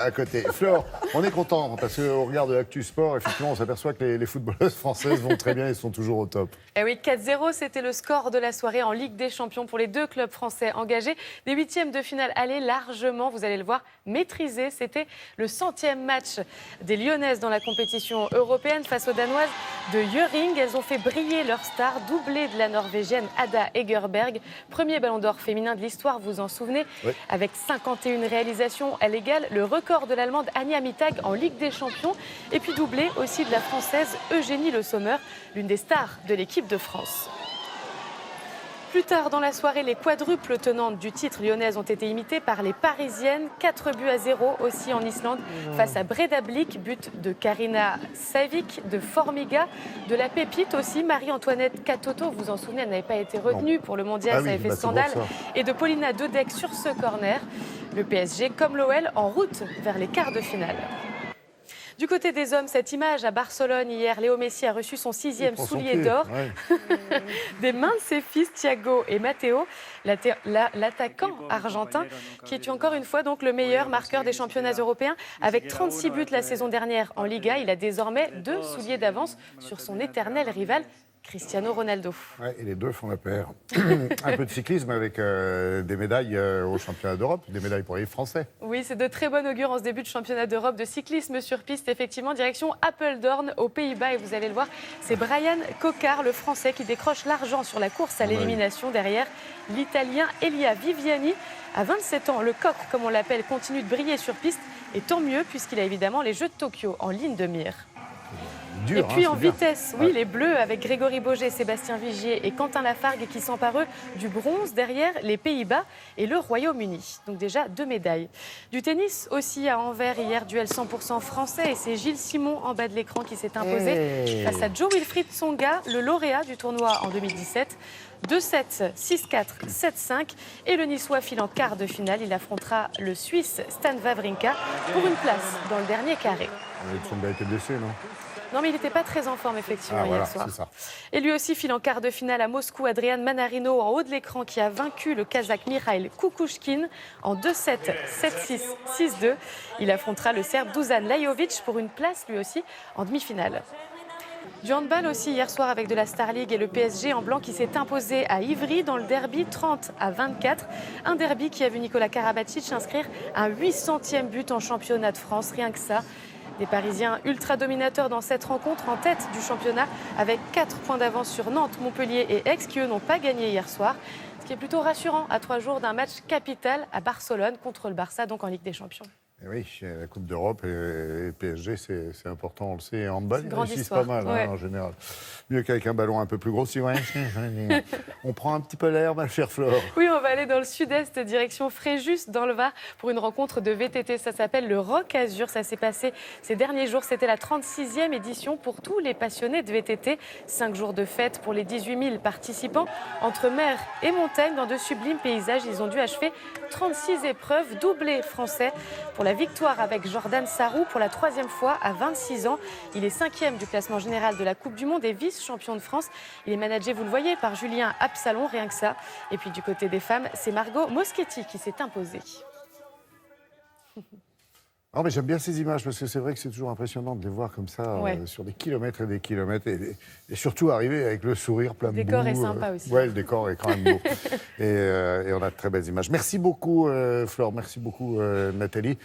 à côté. Flore, on est content parce qu'au regard de l'actu sport, effectivement, on s'aperçoit que les footballeuses françaises vont très bien et sont toujours au top. Et oui, 4-0, c'était le score de la soirée en Ligue des Champions pour les deux clubs français engagés. Des huitièmes de finale allaient largement, vous allez le voir, maîtrisés. C'était le 100e match des Lyonnaises dans la compétition européenne face aux Danoises de Göring. Elles ont fait briller leur star, doublée de la Norvégienne Ada Egerberg. Premier ballon d'or féminin de l'histoire, vous en souvenez, oui. Avec 51 réalisations, elle égale le record de l'Allemande Anja Mittag en Ligue des Champions. Et puis doublée aussi de la Française Eugénie Le Sommer, l'une des stars de l'équipe de France. Plus tard dans la soirée, les quadruples tenantes du titre lyonnaises ont été imitées par les Parisiennes. 4-0 aussi en Islande face à Breiðablik, but de Karina Sævik, de Formiga, de la pépite aussi, Marie-Antoinette Katoto, vous vous en souvenez, elle n'avait pas été retenue pour le mondial, ça avait fait scandale, et de Paulina Dodek sur ce corner. Le PSG, comme l'OL, en route vers les quarts de finale. Du côté des hommes, cette image à Barcelone hier, Léo Messi a reçu son 6e soulier d'or des mains de ses fils Thiago et Matteo, l'attaquant argentin qui est encore une fois donc le meilleur marqueur des championnats européens avec 36 buts la saison dernière en Liga. Il a désormais 2 souliers d'avance sur son éternel rival Cristiano Ronaldo. Ouais, et les deux font la paire. Un peu de cyclisme avec des médailles au championnat d'Europe, des médailles pour les Français. Oui, c'est de très bon augure en ce début de championnat d'Europe de cyclisme sur piste, effectivement, direction Apeldoorn aux Pays-Bas. Et vous allez le voir, c'est Brian Cocard, le Français, qui décroche l'argent sur la course à l'élimination derrière l'Italien Elia Viviani. À 27 ans, le coq, comme on l'appelle, continue de briller sur piste. Et tant mieux, puisqu'il a évidemment les Jeux de Tokyo en ligne de mire. Dur, et puis en dur. vitesse, oui, les Bleus avec Grégory Boget, Sébastien Vigier et Quentin Lafargue qui s'emparent eux du bronze derrière les Pays-Bas et le Royaume-Uni. Donc déjà 2 médailles. Du tennis aussi à Anvers hier, duel 100% français et c'est Gilles Simon en bas de l'écran qui s'est imposé face à Joe Wilfried Tsonga, le lauréat du tournoi en 2017. 2-7, 6-4, 7-5 et le Niçois file en quart de finale. Il affrontera le Suisse Stan Wawrinka pour une place dans le dernier carré. Tsonga a été blessé, non ? Non, mais il n'était pas très en forme, effectivement, hier soir. Ça. Et lui aussi file en quart de finale à Moscou. Adrian Manarino, en haut de l'écran, qui a vaincu le Kazakh Mikhail Kukushkin en 2-7, 7-6, 6-2. Il affrontera le Serbe Dusan Lajovic pour une place, lui aussi, en demi-finale. Du handball aussi hier soir avec de la Star League et le PSG en blanc qui s'est imposé à Ivry dans le derby 30-24. Un derby qui a vu Nicolas Karabatic inscrire un 800e but en championnat de France, rien que ça. Des Parisiens ultra dominateurs dans cette rencontre en tête du championnat avec 4 points d'avance sur Nantes, Montpellier et Aix qui eux n'ont pas gagné hier soir. Ce qui est plutôt rassurant à 3 jours d'un match capital à Barcelone contre le Barça, donc en Ligue des Champions. Et oui, la Coupe d'Europe et le PSG, c'est important, on le sait. Et en handball, ils réussissent pas mal en général. Mieux qu'avec un ballon un peu plus gros. Si, on prend un petit peu l'air, ma chère Flore. Oui, on va aller dans le sud-est, direction Fréjus, dans le Var, pour une rencontre de VTT. Ça s'appelle le Rock Azur. Ça s'est passé ces derniers jours. C'était la 36e édition pour tous les passionnés de VTT. 5 jours de fête pour les 18 000 participants. Entre mer et montagne, dans de sublimes paysages, ils ont dû achever 36 épreuves, doublées français pour la victoire avec Jordan Sarrou pour la 3e fois à 26 ans. Il est 5e du classement général de la Coupe du Monde et vice-champion de France. Il est managé, vous le voyez, par Julien Absalon, rien que ça. Et puis du côté des femmes, c'est Margot Moschetti qui s'est imposée. Non, mais j'aime bien ces images parce que c'est vrai que c'est toujours impressionnant de les voir comme ça sur des kilomètres et des kilomètres et surtout arriver avec le sourire plein de boue. Le décor est sympa aussi. Oui, le décor est quand même beau. et on a de très belles images. Merci beaucoup Flore, merci beaucoup Nathalie.